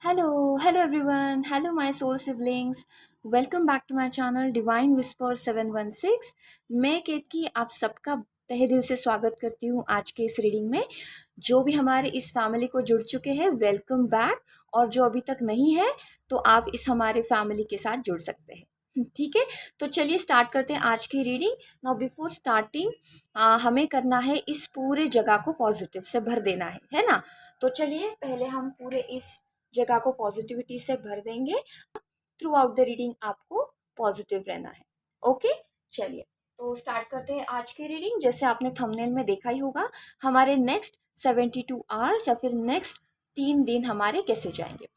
Hello everyone. Hello my soul siblings. Welcome back to my channel Divine Whisper 716. मैं केतकी आप सबका तहे दिल से स्वागत करती हूँ आज के इस रीडिंग में। जो भी हमारे इस फैमिली को जुड़ चुके हैं वेलकम बैक, और जो अभी तक नहीं है तो आप इस हमारे फैमिली के साथ जुड़ सकते हैं। ठीक है, तो चलिए स्टार्ट करते हैं आज की रीडिंग। नाउ बिफोर स्टार्टिंग हमें करना है इस पूरे जगह को पॉजिटिव से भर देना है ना। तो चलिए पहले हम पूरे इस जगह को पॉजिटिविटी से भर देंगे। थ्रू आउट द रीडिंग आपको पॉजिटिव रहना है। ओके, चलिए तो स्टार्ट करते हैं आज की रीडिंग। जैसे आपने थंबनेल में देखा ही होगा, हमारे नेक्स्ट 72 आवर्स या फिर नेक्स्ट 3 दिन हमारे कैसे जाएंगे,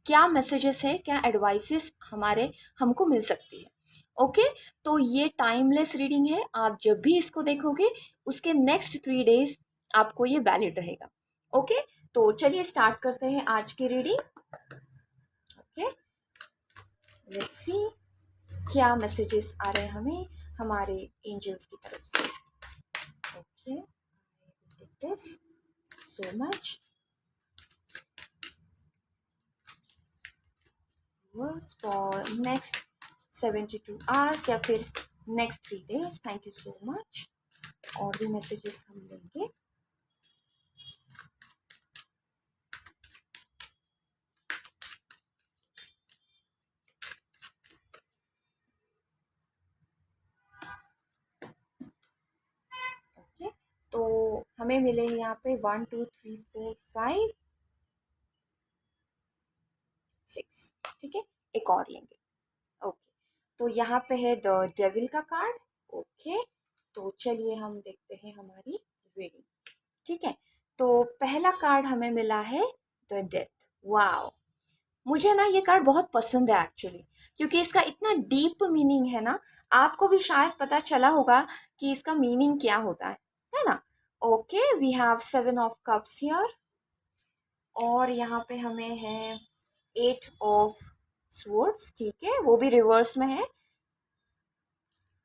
क्या मैसेजेस है, क्या एडवाइसेस हमारे हमको मिल सकती है। ओके, तो ये टाइमलेस रीडिंग है। आप जब भी इसको देखोगे उसके नेक्स्ट 3 डेज आपको ये वैलिड रहेगा। ओके, तो चलिए स्टार्ट करते हैं आज की रीडिंग। ओके, लेट्स सी क्या मैसेजेस आ रहे हैं हमें हमारे एंजल्स की तरफ से। Okay, this so much worse for next 72 hours या फिर next 3 days. Thank you so much. और भी मैसेजेस हम लेंगे। ओके, तो हमें मिले हैं यहाँ पे 1 2 3 4 5 6। ठीक है, एक और लेंगे। ओके, तो यहाँ पे है द डेविल का कार्ड। ओके, तो चलिए हम देखते हैं हमारी रीडिंग। ठीक है, तो पहला कार्ड हमें मिला है द डेथ। वाओ, मुझे ना ये कार्ड बहुत पसंद है एक्चुअली, क्योंकि इसका इतना डीप मीनिंग है ना। आपको भी शायद पता चला होगा कि इसका मीनिंग क्या होता है ना। Okay, we have 7 of cups here, और यहाँ पे हमें है 8 ऑफ स्वर्ड्स। ठीक है, वो भी रिवर्स में है।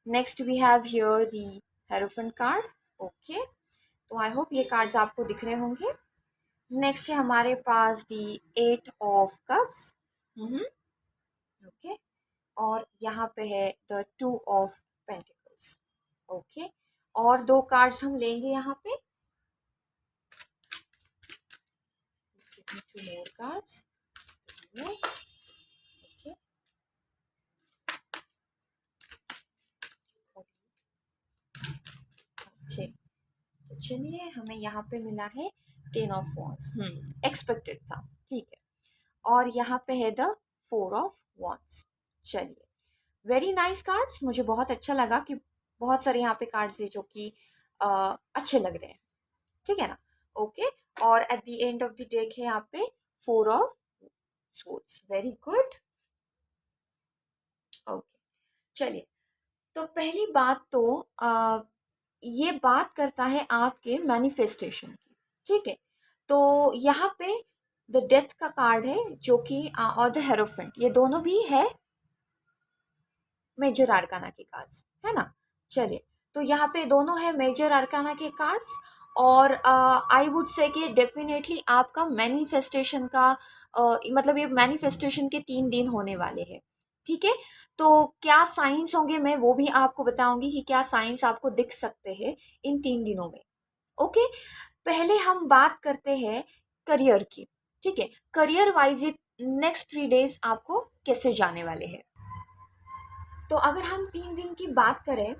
Next we have here the hierophant card. Okay, तो आई होप ये कार्ड्स आपको दिख रहे होंगे। नेक्स्ट है हमारे पास दी 8 ऑफ कप्स। ओके, और यहाँ पे है द 2 ऑफ पेंटिकल्स। ओके, और 2 कार्ड्स हम लेंगे यहाँ पे। 2 more cards। Yes. Okay, okay, तो चलिए हमें यहाँ पे मिला है 10 ऑफ वॉन्ड्स। एक्सपेक्टेड था। ठीक है, और यहाँ पे है द 4 ऑफ वॉन्ड्स। चलिए, वेरी नाइस कार्ड्स। मुझे बहुत अच्छा लगा कि बहुत सारे यहाँ पे कार्ड्स है जो कि अच्छे लग रहे हैं। ठीक है ना। ओके, और at the end of the deck है यहाँ पे 4 of swords. Very good. Okay, चलिए, तो पहली बात तो ये बात करता है आपके मैनिफेस्टेशन की। ठीक है, तो यहाँ पे द डेथ का कार्ड है जो कि और द हेरोफेंट, ये दोनों भी है मेजर आर्काना के कार्ड्स, है ना। चलिए, तो यहाँ पे दोनों है मेजर आर्काना के कार्ड्स, और आई वुड से कि डेफिनेटली आपका मैनिफेस्टेशन का मतलब ये मैनिफेस्टेशन के 3 दिन होने वाले हैं। ठीक है, तो क्या साइंस होंगे मैं वो भी आपको बताऊंगी कि क्या साइंस आपको दिख सकते हैं इन 3 दिनों में। ओके, पहले हम बात करते हैं करियर की। ठीक है, करियर वाइज नेक्स्ट 3 डेज आपको कैसे जाने वाले हैं। तो अगर हम 3 दिन की बात करें,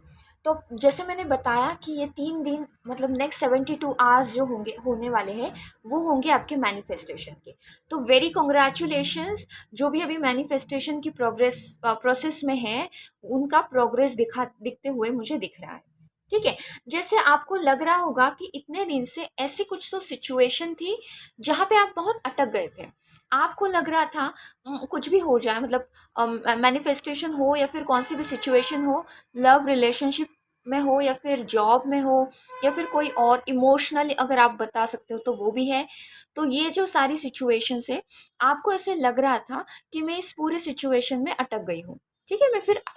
तो जैसे मैंने बताया कि ये 3 दिन मतलब नेक्स्ट 72 आवर्स जो होंगे होने वाले हैं वो होंगे आपके मैनिफेस्टेशन के। तो वेरी कॉन्ग्रेचुलेशंस, जो भी अभी मैनिफेस्टेशन की प्रोसेस में है उनका प्रोग्रेस दिखते हुए मुझे दिख रहा है। ठीक है, जैसे आपको लग रहा होगा कि इतने दिन से ऐसी कुछ तो सिचुएशन थी जहाँ पे आप बहुत अटक गए थे। आपको लग रहा था कुछ भी हो जाए, मतलब मैनिफेस्टेशन हो या फिर कौन सी भी सिचुएशन हो, लव रिलेशनशिप में हो या फिर जॉब में हो या फिर कोई और इमोशनल अगर आप बता सकते हो तो वो भी है। तो ये जो सारी सिचुएशंस है, आपको ऐसे लग रहा था कि मैं इस पूरे सिचुएशन में अटक गई हूँ। ठीक है,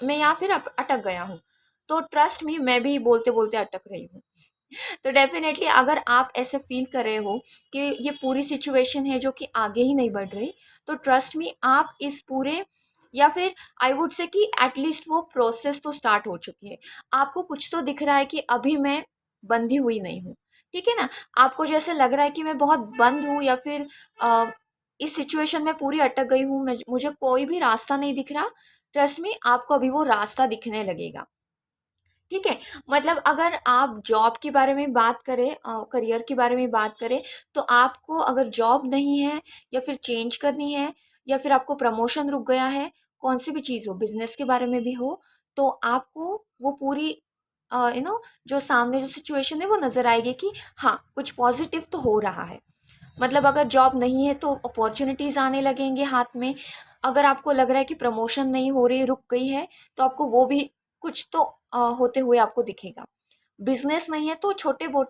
मैं यहाँ फिर अटक गया हूँ। तो ट्रस्ट मी, मैं भी बोलते बोलते अटक रही हूँ। तो डेफिनेटली अगर आप ऐसे फील कर रहे हो कि ये पूरी सिचुएशन है जो कि आगे ही नहीं बढ़ रही, तो ट्रस्ट मी, आप इस पूरे, या फिर आई वुड से कि एटलीस्ट वो प्रोसेस तो स्टार्ट हो चुकी है। आपको कुछ तो दिख रहा है कि अभी मैं बंधी हुई नहीं हूँ, ठीक है ना। आपको जैसे लग रहा है कि मैं बहुत बंद हूँ, या फिर इस सिचुएशन में पूरी अटक गई हूँ, मुझे कोई भी रास्ता नहीं दिख रहा। ट्रस्ट मी, आपको अभी वो रास्ता दिखने लगेगा, ठीक है। मतलब अगर आप जॉब के बारे में बात करें, करियर के बारे में बात करें, तो आपको अगर जॉब नहीं है, या फिर चेंज करनी है, या फिर आपको प्रमोशन रुक गया है, कौन सी भी चीज़ हो, बिजनेस के बारे में भी हो, तो आपको वो पूरी जो सामने जो सिचुएशन है वो नज़र आएगी कि हाँ, कुछ पॉजिटिव तो हो रहा है। मतलब अगर जॉब नहीं है तो अपॉर्चुनिटीज़ आने लगेंगे हाथ में। अगर आपको लग रहा है कि प्रमोशन नहीं हो रही, रुक गई है, तो आपको वो भी कुछ तो होते हुए आपको दिखेगा। बिजनेस नहीं है तो छोटे बोट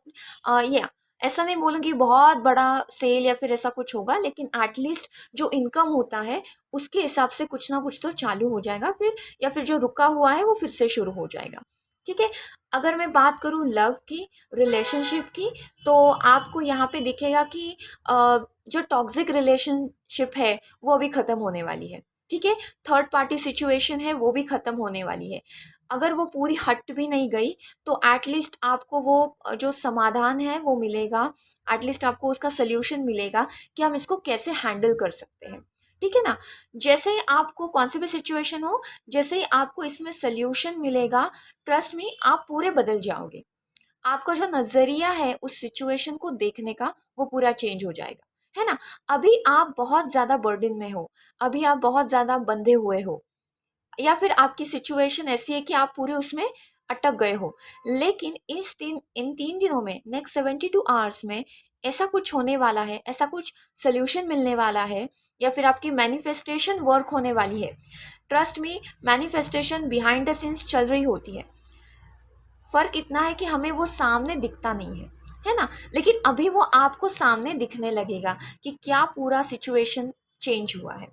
या ऐसा नहीं बोलूँगी बहुत बड़ा सेल या फिर ऐसा कुछ होगा, लेकिन एटलीस्ट जो इनकम होता है उसके हिसाब से कुछ ना कुछ तो चालू हो जाएगा फिर, या फिर जो रुका हुआ है वो फिर से शुरू हो जाएगा, ठीक है। अगर मैं बात करूँ लव की, रिलेशनशिप की, तो आपको यहाँ पे दिखेगा कि जो टॉक्सिक रिलेशनशिप है वो अभी खत्म होने वाली है, ठीक है। थर्ड पार्टी सिचुएशन है वो भी खत्म होने वाली है। अगर वो पूरी हट भी नहीं गई, तो एटलीस्ट आपको वो जो समाधान है वो मिलेगा, एटलीस्ट आपको उसका सल्यूशन मिलेगा कि हम इसको कैसे हैंडल कर सकते हैं, ठीक है ना। जैसे ही आपको कौन सी भी सिचुएशन हो, जैसे ही आपको इसमें सल्यूशन मिलेगा, ट्रस्ट मी, आप पूरे बदल जाओगे। आपका जो नजरिया है उस सिचुएशन को देखने का वो पूरा चेंज हो जाएगा, है ना। अभी आप बहुत ज्यादा बर्डन में हो, अभी आप बहुत ज्यादा बंधे हुए हो, या फिर आपकी सिचुएशन ऐसी है कि आप पूरे उसमें अटक गए हो। लेकिन इन 3 दिनों में, नेक्स्ट 72 आवर्स में ऐसा कुछ होने वाला है, ऐसा कुछ सोल्यूशन मिलने वाला है, या फिर आपकी मैनिफेस्टेशन वर्क होने वाली है। Trust me, manifestation behind the scenes चल रही होती है। फर्क इतना है कि हमें वो सामने दिखता नहीं है ना। लेकिन अभी वो आपको सामने दिखने लगेगा कि क्या पूरा सिचुएशन चेंज हुआ है,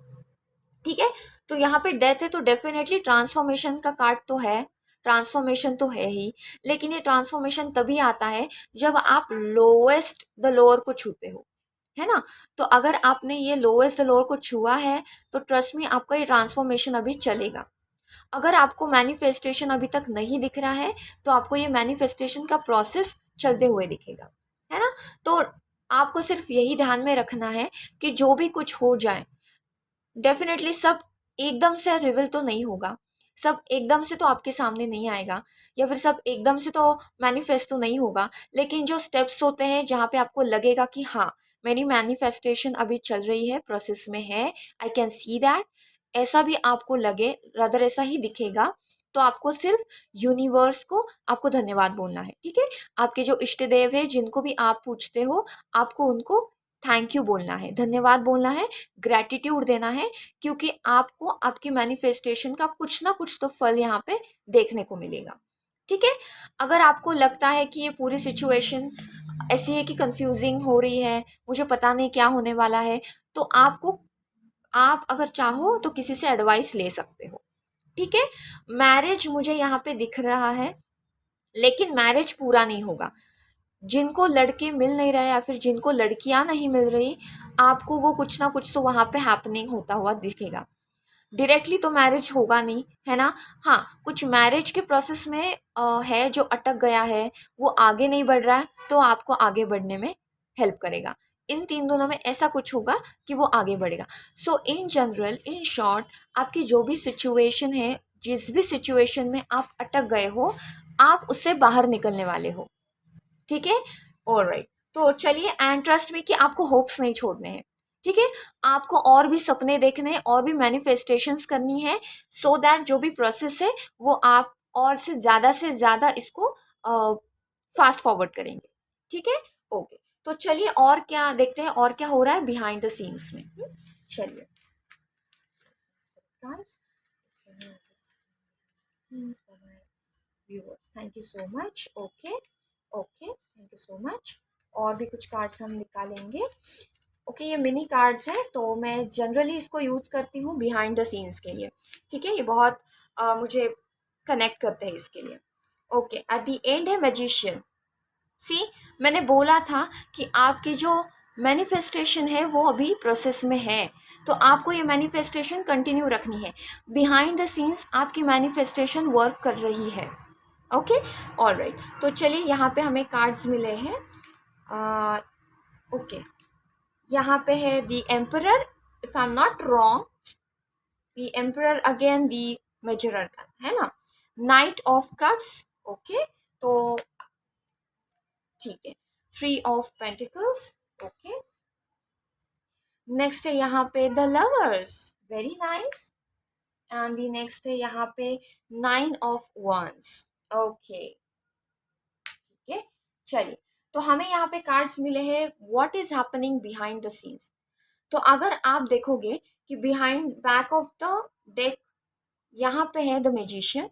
ठीक है। तो यहाँ पे डेथ है तो डेफिनेटली ट्रांसफॉर्मेशन का कार्ड तो है, ट्रांसफॉर्मेशन तो है ही। लेकिन ये ट्रांसफॉर्मेशन तभी आता है जब आप लोएस्ट द लोअर को छूते हो, है ना। तो अगर आपने ये लोएस्ट द लोअर को छुआ है, तो ट्रस्ट मी, आपका ये ट्रांसफॉर्मेशन अभी चलेगा। अगर आपको मैनिफेस्टेशन अभी तक नहीं दिख रहा है, तो आपको ये मैनिफेस्टेशन का प्रोसेस चलते हुए दिखेगा, है ना। तो आपको सिर्फ यही ध्यान में रखना है कि जो भी कुछ हो जाए, डेफिनेटली सब एकदम से रिवील तो नहीं होगा, सब एकदम से तो आपके सामने नहीं आएगा, या फिर सब एकदम से तो मैनिफेस्ट तो नहीं होगा। लेकिन जो स्टेप्स होते हैं जहाँ पे आपको लगेगा कि हाँ, मेरी मैनिफेस्टेशन अभी चल रही है, प्रोसेस में है, आई कैन सी दैट, ऐसा भी आपको लगे, रदर ऐसा ही दिखेगा, तो आपको सिर्फ यूनिवर्स को आपको धन्यवाद बोलना है, ठीक है। आपके जो इष्ट देव है, जिनको भी आप पूछते हो, आपको उनको थैंक यू बोलना है, धन्यवाद बोलना है, ग्रैटिट्यूड देना है, क्योंकि आपको आपकी मैनिफेस्टेशन का कुछ ना कुछ तो फल यहाँ पे देखने को मिलेगा, ठीक है। अगर आपको लगता है कि ये पूरी सिचुएशन ऐसी है कि कंफ्यूजिंग हो रही है, मुझे पता नहीं क्या होने वाला है, तो आप अगर चाहो तो किसी से एडवाइस ले सकते हो, ठीक है। मैरिज मुझे यहाँ पे दिख रहा है, लेकिन मैरिज पूरा नहीं होगा। जिनको लड़के मिल नहीं रहे, या फिर जिनको लड़कियां नहीं मिल रही, आपको वो कुछ ना कुछ तो वहां पे हैपनिंग होता हुआ दिखेगा। डायरेक्टली तो मैरिज होगा नहीं, है ना। हाँ, कुछ मैरिज के प्रोसेस में है जो अटक गया है, वो आगे नहीं बढ़ रहा है, तो आपको आगे बढ़ने में हेल्प करेगा। इन 3 दिनों में ऐसा कुछ होगा कि वो आगे बढ़ेगा। सो इन जनरल, इन शॉर्ट, आपकी जो भी सिचुएशन है, जिस भी सिचुएशन में आप अटक गए हो, आप उससे बाहर निकलने वाले हो, ठीक है। ऑलराइट, तो चलिए, एंड ट्रस्ट में कि आपको होप्स नहीं छोड़ने हैं, ठीक है। आपको और भी सपने देखने हैं, और भी मैनिफेस्टेशंस करनी है, सो दैट जो भी प्रोसेस है वो आप और से ज्यादा इसको फास्ट फॉरवर्ड करेंगे, ठीक है। ओके, तो चलिए और क्या देखते हैं, और क्या हो रहा है बिहाइंड द सीन्स में। चलिए viewers, thank you so much. Okay, okay, thank you so much. और भी कुछ कार्ड्स हम निकालेंगे। ओके, ये मिनी कार्ड्स हैं, तो मैं जनरली इसको यूज़ करती हूँ बिहाइंड द सीन्स के लिए, ठीक है। ये बहुत मुझे कनेक्ट करते हैं इसके लिए। ओके, एट द एंड है मैजिशियन, सी, मैंने बोला था कि आपकी जो मैनिफेस्टेशन है वो अभी प्रोसेस में है, तो आपको ये मैनिफेस्टेशन कंटिन्यू रखनी है। बिहाइंड द सीन्स आपकी मैनिफेस्टेशन वर्क कर रही है। Okay, alright. तो चलिए यहाँ पे हमें कार्ड्स मिले हैं। ओके, यहाँ पे है the emperor, if I am not wrong, the emperor again the major arcana, है ना। नाइट ऑफ कप्स, ओके, तो ठीक है। Three of pentacles, okay. Next है यहाँ पे the lovers, very nice. And the next है यहाँ पे नाइन ऑफ wands, ओके, ठीक है। चलिए, तो हमें यहाँ पे कार्ड्स मिले हैं what is happening behind the scenes. तो अगर आप देखोगे कि behind back of the deck यहाँ पे है द मैजिशियन,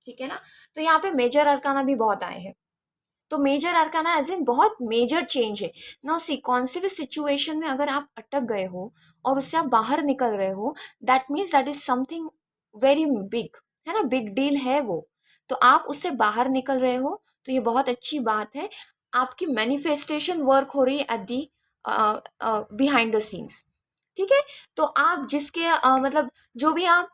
ठीक है ना। तो यहाँ पे मेजर अरकाना भी बहुत आए हैं। तो मेजर अरकाना एज इन बहुत मेजर चेंज है ना। सी, कौन सी भी सिचुएशन में अगर आप अटक गए हो और उससे आप बाहर निकल रहे हो, that means that is something very big, है ना, बिग डील है वो। तो आप उससे बाहर निकल रहे हो, तो ये बहुत अच्छी बात है। आपकी मैनिफेस्टेशन वर्क हो रही है at the behind the scenes, ठीक है। तो आप जिसके मतलब जो भी आप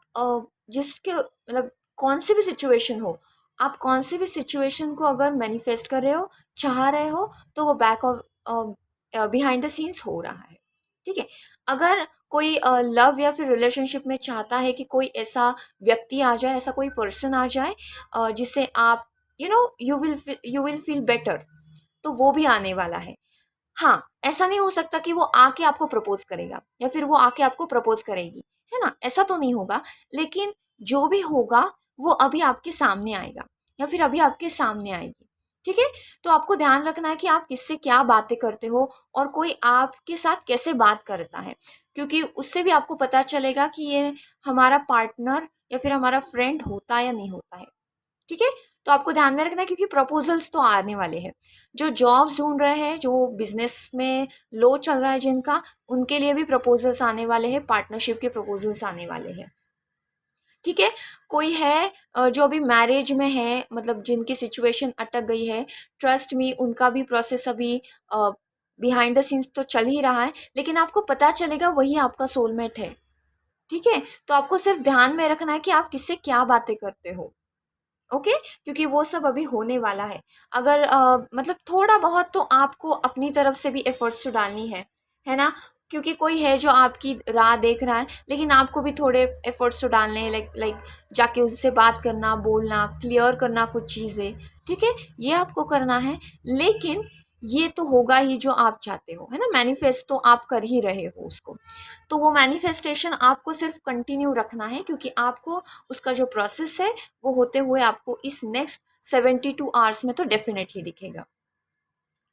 जिसके मतलब कौन सी भी सिचुएशन हो, आप कौन सी भी सिचुएशन को अगर मैनिफेस्ट कर रहे हो, चाह रहे हो, तो वो back of behind the scenes हो रहा है, ठीक है। अगर कोई लव या फिर रिलेशनशिप में चाहता है कि कोई ऐसा व्यक्ति आ जाए, ऐसा कोई पर्सन आ जाए जिससे आप यू विल फील बेटर, तो वो भी आने वाला है। हाँ, ऐसा नहीं हो सकता कि वो आके आपको प्रपोज करेगा या फिर वो आके आपको प्रपोज करेगी, है ना, ऐसा तो नहीं होगा। लेकिन जो भी होगा वो अभी आपके सामने आएगा या फिर अभी आपके सामने आएगी, ठीक है। तो आपको ध्यान रखना है कि आप किससे क्या बातें करते हो और कोई आपके साथ कैसे बात करता है, क्योंकि उससे भी आपको पता चलेगा कि ये हमारा पार्टनर या फिर हमारा फ्रेंड होता है या नहीं होता है, ठीक है। तो आपको ध्यान में रखना है क्योंकि प्रपोजल्स तो आने वाले हैं। जो जॉब्स ढूंढ रहे हैं, जो बिजनेस में लो चल रहा है जिनका, उनके लिए भी प्रपोजल्स आने वाले हैं, पार्टनरशिप के प्रपोजल्स आने वाले हैं, ठीक है। कोई है जो अभी मैरिज में है, मतलब जिनकी सिचुएशन अटक गई है, ट्रस्ट मी, उनका भी प्रोसेस अभी बिहाइंड द सीन्स तो चल ही रहा है, लेकिन आपको पता चलेगा वही आपका सोलमेट है, ठीक है। तो आपको सिर्फ ध्यान में रखना है कि आप किससे क्या बातें करते हो, ओके, क्योंकि वो सब अभी होने वाला है। अगर मतलब थोड़ा बहुत तो आपको अपनी तरफ से भी एफर्ट्स तो डालनी है ना। क्योंकि कोई है जो आपकी राह देख रहा है, लेकिन आपको भी थोड़े एफर्ट्स तो डालने हैं, लाइक लाइक जाके उससे बात करना, बोलना, क्लियर करना कुछ चीज़ें, ठीक है, ये आपको करना है। लेकिन ये तो होगा ही जो आप चाहते हो, है ना, मैनिफेस्ट तो आप कर ही रहे हो उसको। तो वो मैनिफेस्टेशन आपको सिर्फ कंटिन्यू रखना है, क्योंकि आपको उसका जो प्रोसेस है वो होते हुए आपको इस नेक्स्ट 72 आवर्स में तो डेफिनेटली दिखेगा,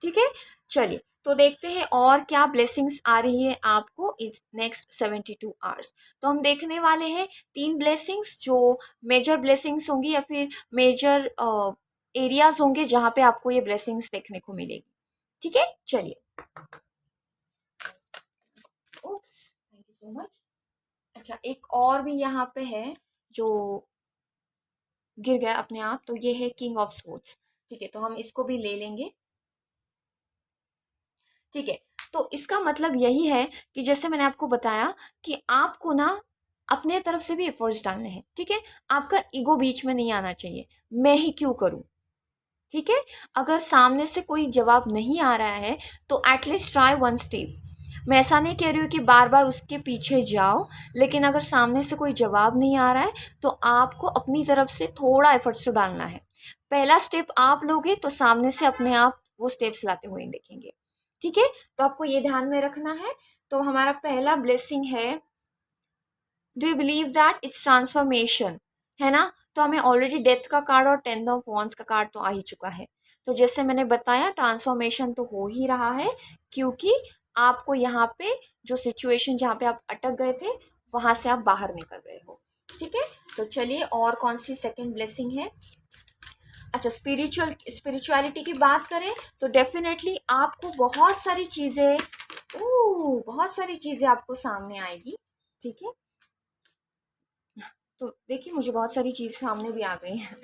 ठीक है। चलिए, तो देखते हैं और क्या ब्लेसिंग्स आ रही है आपको इस नेक्स्ट 72 आवर्स। तो हम देखने वाले हैं तीन ब्लेसिंग्स जो मेजर ब्लेसिंग्स होंगी या फिर मेजर एरियाज होंगे जहां पे आपको ये ब्लेसिंग्स देखने को मिलेगी, ठीक है। चलिए, oops, thank you so much. अच्छा, एक और भी यहाँ पे है जो गिर गया अपने आप, तो ये है किंग ऑफ स्वॉर्ड्स, ठीक है। तो हम इसको भी ले लेंगे, ठीक है। तो इसका मतलब यही है कि जैसे मैंने आपको बताया कि आपको ना अपने तरफ से भी एफर्ट्स डालने हैं, ठीक है। आपका ईगो बीच में नहीं आना चाहिए, मैं ही क्यों करूं, ठीक है। अगर सामने से कोई जवाब नहीं आ रहा है तो एटलीस्ट ट्राई वन स्टेप। मैं ऐसा नहीं कह रही हूँ कि बार बार उसके पीछे जाओ, लेकिन अगर सामने से कोई जवाब नहीं आ रहा है तो आपको अपनी तरफ से थोड़ा एफर्ट्स तो डालना है। पहला स्टेप आप लोगे तो सामने से अपने आप वो स्टेप्स लाते हुए देखेंगे, ठीक है। तो आपको ये ध्यान में रखना है। तो हमारा पहला ब्लेसिंग है, do you believe that it's transformation, है ना। तो हमें ऑलरेडी डेथ का कार्ड और 10 ऑफ wands का कार्ड तो आ ही चुका है। तो जैसे मैंने बताया, ट्रांसफॉर्मेशन तो हो ही रहा है, क्योंकि आपको यहाँ पे जो सिचुएशन जहाँ पे आप अटक गए थे वहां से आप बाहर निकल रहे हो, ठीक है। तो चलिए, और कौन सी सेकंड ब्लेसिंग है। अच्छा, स्पिरिचुअलिटी की बात करें तो डेफिनेटली आपको बहुत सारी चीजें आपको सामने आएगी, ठीक है। तो देखिए मुझे बहुत सारी चीज़ सामने भी आ गई हैं।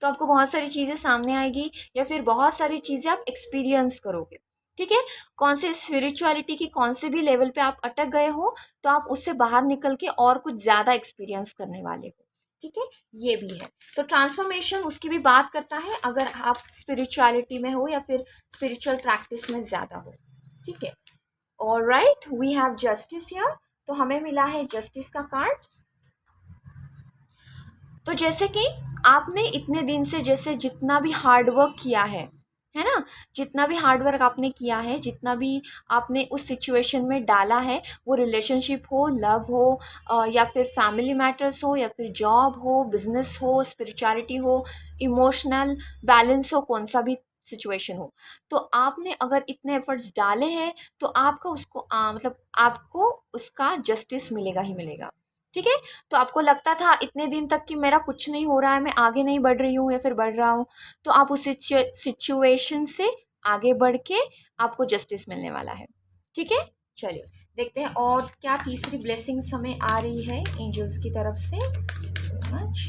तो आपको बहुत सारी चीज़ें सामने आएगी, या फिर बहुत सारी चीज़ें आप एक्सपीरियंस करोगे। ठीक है, कौन से स्पिरिचुअलिटी की कौन से भी लेवल पे आप अटक गए हो, तो आप उससे बाहर निकल के और कुछ ज़्यादा एक्सपीरियंस करने वाले हो। ठीक है, ये भी है। तो ट्रांसफॉर्मेशन उसकी भी बात करता है, अगर आप स्पिरिचुअलिटी में हो या फिर स्पिरिचुअल प्रैक्टिस में ज़्यादा हो। ठीक है, alright, we have justice here. तो हमें मिला है जस्टिस का कार्ड। तो जैसे कि आपने इतने दिन से जैसे जितना भी हार्ड वर्क किया है ना, जितना भी हार्ड वर्क आपने किया है, जितना भी आपने उस सिचुएशन में डाला है, वो रिलेशनशिप हो, लव हो, या फिर फैमिली मैटर्स हो, या फिर जॉब हो, बिजनेस हो, स्पिरिचुअलिटी हो, इमोशनल बैलेंस हो, कौन सा भी सिचुएशन हो, तो आपने अगर इतने एफर्ट्स डाले हैं, तो आपका उसको मतलब आपको उसका जस्टिस मिलेगा ही मिलेगा। ठीक है, तो आपको लगता था इतने दिन तक कि मेरा कुछ नहीं हो रहा है, मैं आगे नहीं बढ़ रही हूँ या फिर बढ़ रहा हूँ, तो आप उस सिचुएशन से आगे बढ़ के आपको जस्टिस मिलने वाला है। ठीक है, चलिए देखते हैं और क्या तीसरी ब्लेसिंग्स हमें आ रही है एंजल्स की तरफ से। मच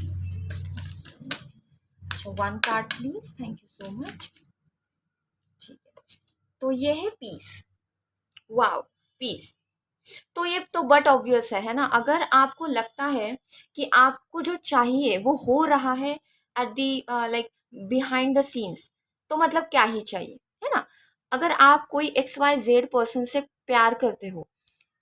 अच्छा, one card please, thank you so much. ठीक है, तो ये है पीस। Wow, piece. तो ये तो बट ऑब्वियस है ना, अगर आपको लगता है कि आपको जो चाहिए वो हो रहा है at the like behind the scenes, तो मतलब क्या ही चाहिए, है ना। अगर आप कोई XYZ पर्सन से प्यार करते हो,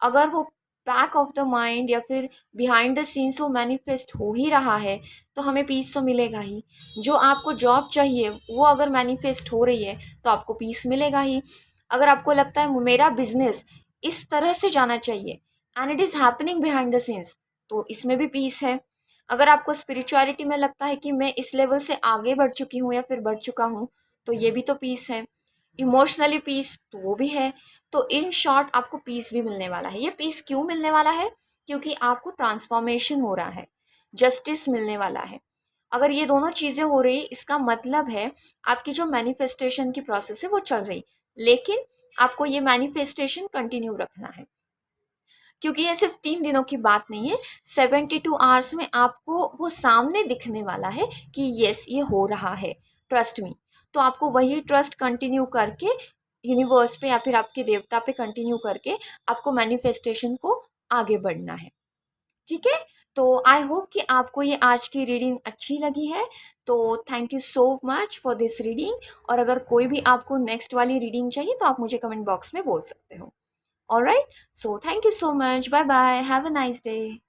अगर वो बैक ऑफ द माइंड या फिर बिहाइंड द सीन्स वो मैनिफेस्ट हो ही रहा है, तो हमें पीस तो मिलेगा ही। जो आपको जॉब चाहिए वो अगर मैनिफेस्ट हो रही है, तो आपको पीस मिलेगा ही। अगर आपको लगता है मेरा बिजनेस इस तरह से जाना चाहिए and it is happening behind the scenes, तो इसमें भी पीस है। अगर आपको स्पिरिचुअलिटी में लगता है कि मैं इस लेवल से आगे बढ़ चुकी हूँ या फिर बढ़ चुका हूँ, तो ये भी तो पीस है। इमोशनली पीस तो वो भी है। तो इन शॉर्ट आपको पीस भी मिलने वाला है। ये पीस क्यों मिलने वाला है? क्योंकि आपको ट्रांसफॉर्मेशन हो रहा है, जस्टिस मिलने वाला है। अगर ये दोनों चीज़ें हो रही, इसका मतलब है आपकी जो मैनिफेस्टेशन की प्रोसेस है वो चल रही, लेकिन आपको ये मैनिफेस्टेशन कंटिन्यू रखना है, क्योंकि ये सिर्फ 3 दिनों की बात नहीं है। 72 आवर्स में आपको वो सामने दिखने वाला है कि यस ये हो रहा है, ट्रस्ट मी। तो आपको वही ट्रस्ट कंटिन्यू करके यूनिवर्स पे या फिर आपके देवता पे कंटिन्यू करके आपको मैनिफेस्टेशन को आगे बढ़ना है। ठीक है, तो आई होप कि आपको ये आज की रीडिंग अच्छी लगी है। तो thank you so much for this reading. और अगर कोई भी आपको नेक्स्ट वाली रीडिंग चाहिए तो आप मुझे कमेंट बॉक्स में बोल सकते हो। All right. So thank you so much. Bye bye. Have a nice day.